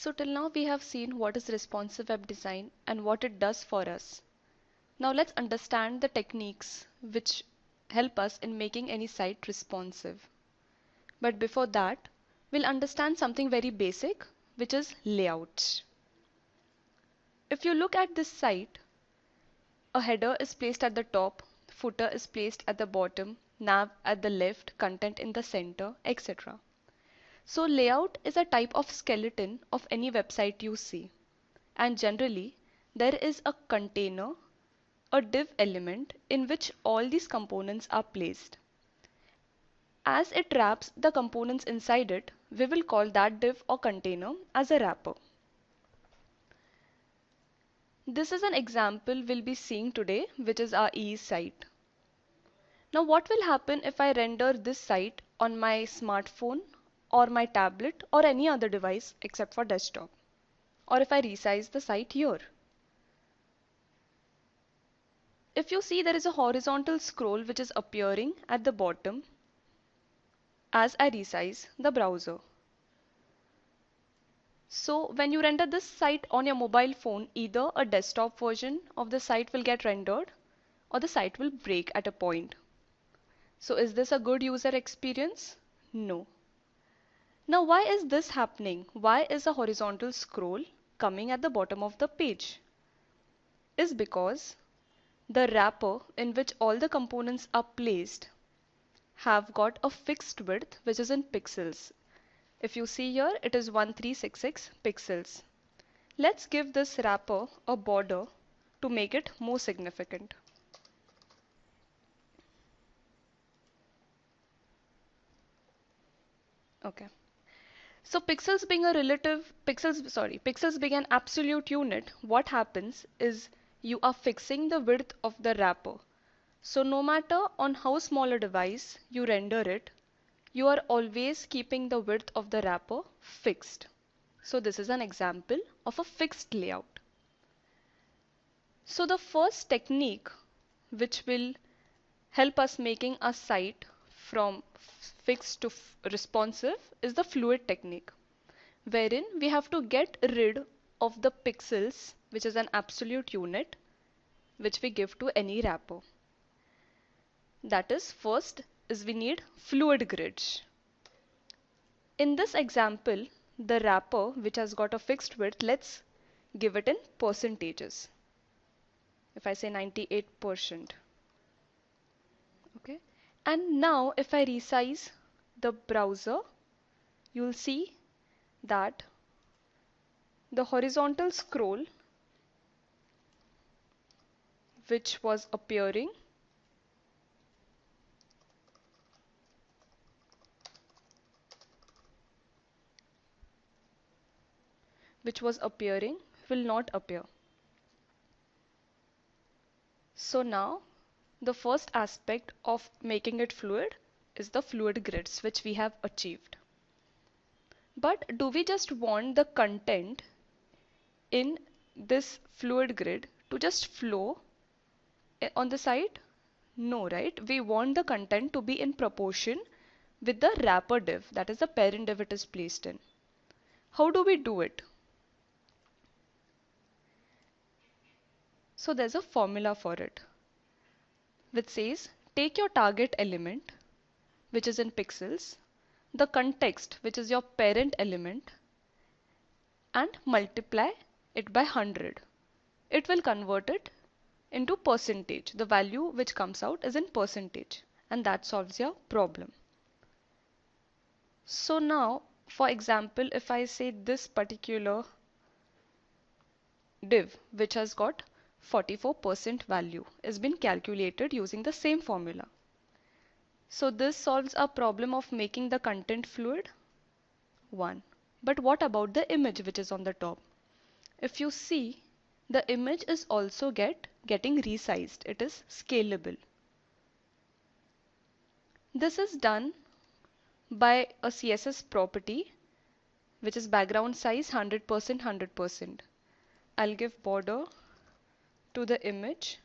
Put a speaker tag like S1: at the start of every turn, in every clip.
S1: So till now we have seen what is responsive web design and what it does for us. Now let's understand the techniques which help us in making any site responsive. But before that, we'll understand something very basic, which is layouts. If you look at this site, a header is placed at the top, footer is placed at the bottom, nav at the left, content in the center, etc. So layout is a type of skeleton of any website you see. And generally, there is a container, a div element in which all these components are placed. As it wraps the components inside it, we will call that div or container as a wrapper. This is an example we'll be seeing today, which is our ease site. Now what will happen if I render this site on my smartphone or my tablet or any other device except for desktop? Or if I resize the site here? If you see, there is a horizontal scroll which is appearing at the bottom as I resize the browser. So when you render this site on your mobile phone, either a desktop version of the site will get rendered or the site will break at a point. So is this a good user experience? No. Now why is this happening? Why is a horizontal scroll coming at the bottom of the page? Is because the wrapper in which all the components are placed have got a fixed width which is in pixels. If you see here, it is 1366 pixels. Let's give this wrapper a border to make it more significant. Okay. So pixels being an absolute unit, what happens is you are fixing the width of the wrapper. So no matter on how small a device you render it, you are always keeping the width of the wrapper fixed. So this is an example of a fixed layout. So the first technique which will help us making a site from fixed to responsive is the fluid technique, wherein we have to get rid of the pixels, which is an absolute unit, which we give to any wrapper. That is, first is we need fluid grids. In this example, the wrapper which has got a fixed width, let's give it in percentages. If I say 98%. Okay. And now if I resize the browser, you'll see that the horizontal scroll which was appearing will not appear. So now the first aspect of making it fluid is the fluid grids which we have achieved. But do we just want the content in this fluid grid to just flow on the site? No, right? We want the content to be in proportion with the wrapper div, that is the parent div it is placed in. How do we do it? So there's a formula for it, which says take your target element, which is in pixels, the context, which is your parent element, and multiply it by 100. It will convert it into percentage. The value which comes out is in percentage, and that solves your problem. So now, for example, if I say this particular div which has got 44% value is been calculated using the same formula. So this solves our problem of making the content fluid. 1. But what about the image which is on the top? If you see, the image is also getting resized. It is scalable. This is done by a CSS property which is background size 100%. 100%. I'll give border to the image.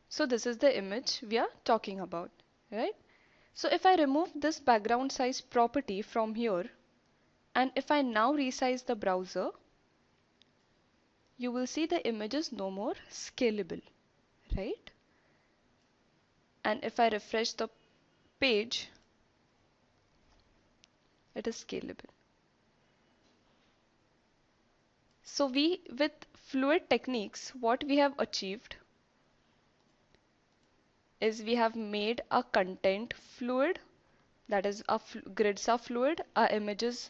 S1: So this is the image we are talking about, right? So if I remove this background size property from here, and if I now resize the browser, you will see the image is no more scalable, right? And if I refresh the page, it is scalable. So with fluid techniques, what we have achieved is we have made our content fluid, that is our grids are fluid, our images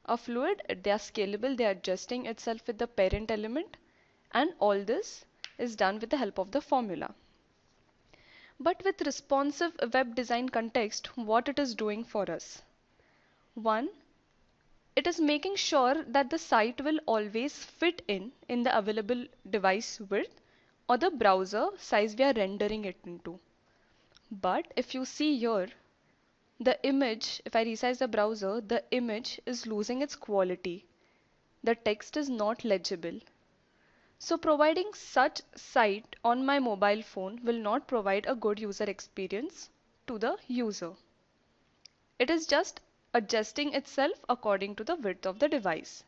S1: are fluid, they are scalable, they are adjusting itself with the parent element, and all this is done with the help of the formula. But with responsive web design context, what it is doing for us? One, it is making sure that the site will always fit in the available device width or the browser size we are rendering it into. But if you see here, the image, if I resize the browser, the image is losing its quality. The text is not legible. So providing such site on my mobile phone will not provide a good user experience to the user. It is just adjusting itself according to the width of the device.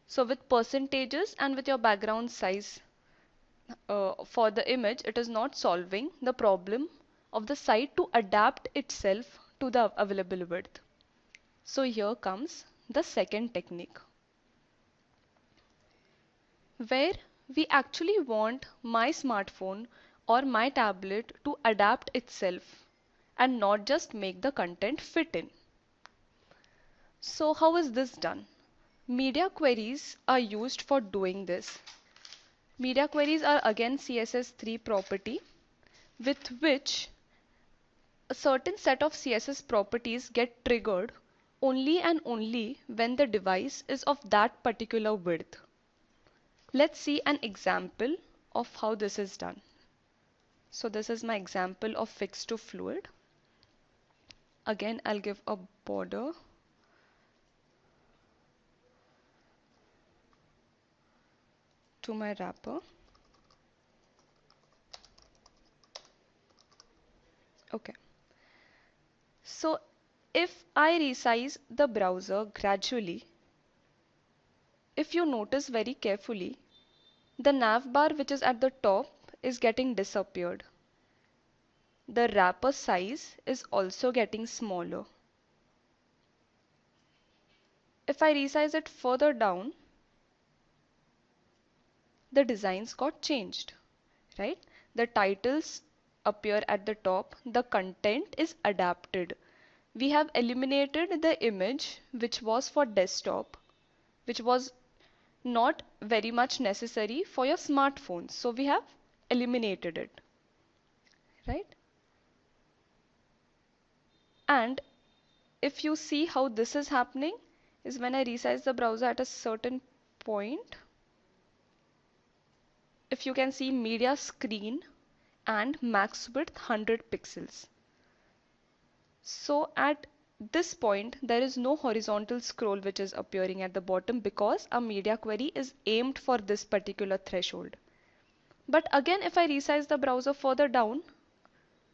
S1: So with percentages and with your background size for the image, it is not solving the problem of the site to adapt itself to the available width. So here comes the second technique, where we actually want my smartphone or my tablet to adapt itself and not just make the content fit in. So how is this done? Media queries are used for doing this. Media queries are again CSS3 property with which a certain set of CSS properties get triggered only and only when the device is of that particular width. Let's see an example of how this is done. So this is my example of fixed to fluid. Again, I'll give a border. To my wrapper. Okay. So if I resize the browser gradually, if you notice very carefully, the nav bar which is at the top is getting disappeared. The wrapper size is also getting smaller. If I resize it further down, the designs got changed, right? The titles appear at the top, the content is adapted. We have eliminated the image which was for desktop, which was not very much necessary for your smartphone. So we have eliminated it, right? And if you see how this is happening is when I resize the browser at a certain point, if you can see media screen and max width 100 pixels. So at this point, there is no horizontal scroll which is appearing at the bottom because a media query is aimed for this particular threshold. But again, if I resize the browser further down,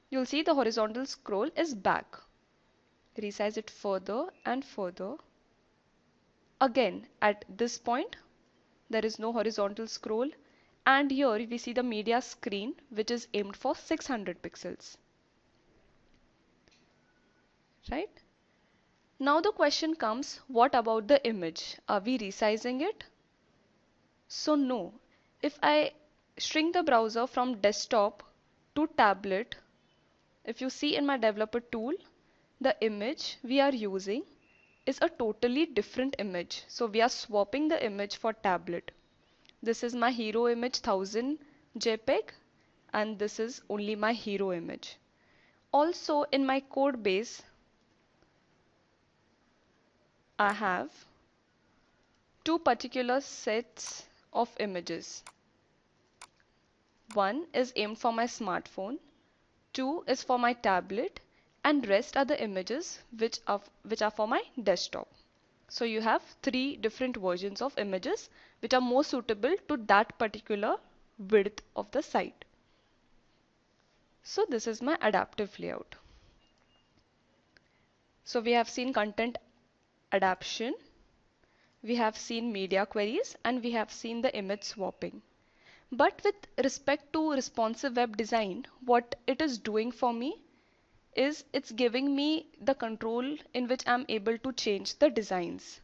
S1: you'll see the horizontal scroll is back. Resize it further and further. Again, at this point, there is no horizontal scroll. And here we see the media screen which is aimed for 600 pixels. Right? Now the question comes, what about the image? Are we resizing it? So no. If I shrink the browser from desktop to tablet, if you see in my developer tool, the image we are using is a totally different image. So we are swapping the image for tablet. This is my hero image 1000 JPEG and this is only my hero image. Also in my code base, I have two particular sets of images. One is aimed for my smartphone, two is for my tablet, and rest are the images which are for my desktop. So you have three different versions of images which are more suitable to that particular width of the site. So this is my adaptive layout. So we have seen content adaptation, we have seen media queries, and we have seen the image swapping. But with respect to responsive web design, what it is doing for me is it's giving me the control in which I'm able to change the designs.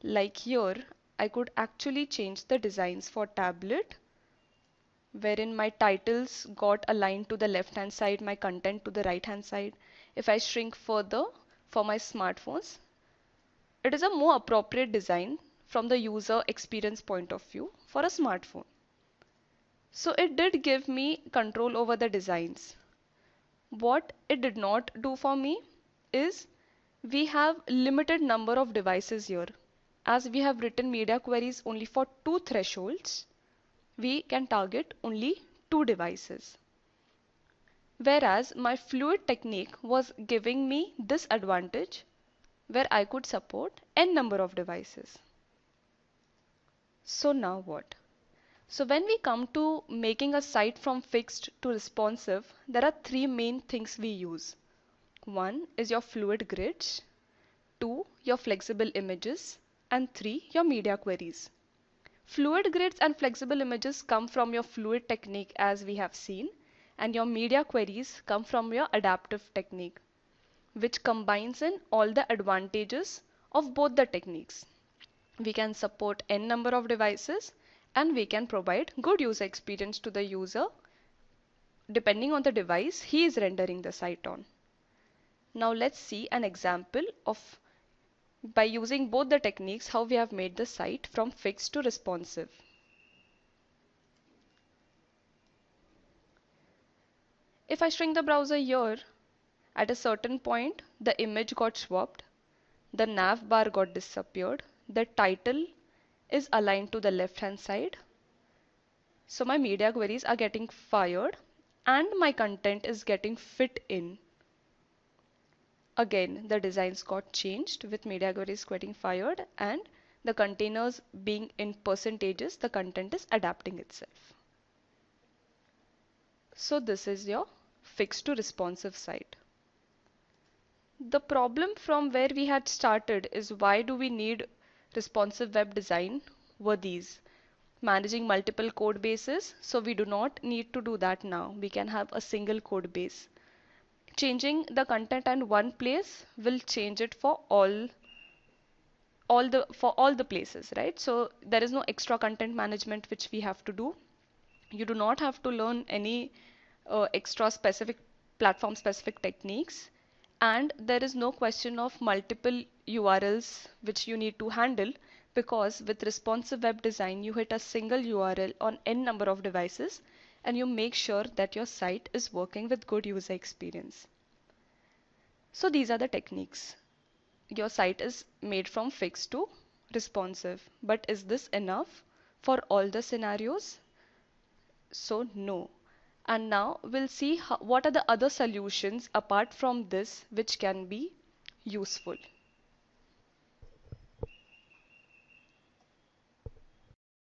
S1: Like here, I could actually change the designs for tablet, wherein my titles got aligned to the left hand side, my content to the right hand side. If I shrink further for my smartphones, it is a more appropriate design from the user experience point of view for a smartphone. So it did give me control over the designs. What it did not do for me is we have limited number of devices here. As we have written media queries only for two thresholds, we can target only two devices. Whereas my fluid technique was giving me this advantage where I could support n number of devices. So now what? So when we come to making a site from fixed to responsive, there are three main things we use. One is your fluid grids, two, your flexible images, and three, your media queries. Fluid grids and flexible images come from your fluid technique as we have seen, and your media queries come from your adaptive technique, which combines in all the advantages of both the techniques. We can support n number of devices and we can provide good user experience to the user depending on the device he is rendering the site on. Now let's see an example of by using both the techniques how we have made the site from fixed to responsive. If I shrink the browser here, at a certain point the image got swapped, the nav bar got disappeared, the title is aligned to the left hand side. So my media queries are getting fired and my content is getting fit in. Again, the designs got changed with media queries getting fired and the containers being in percentages, the content is adapting itself. So this is your fixed to responsive site. The problem from where we had started is why do we need responsive web design were these. Managing multiple code bases, so we do not need to do that now. We can have a single code base. Changing the content in one place will change it for all the places, right? So there is no extra content management which we have to do. You do not have to learn any extra specific platform specific techniques, and there is no question of multiple URLs which you need to handle, because with responsive web design you hit a single URL on n number of devices and you make sure that your site is working with good user experience. So these are the techniques. Your site is made from fixed to responsive, but is this enough for all the scenarios? So no. And now we'll see what are the other solutions apart from this which can be useful.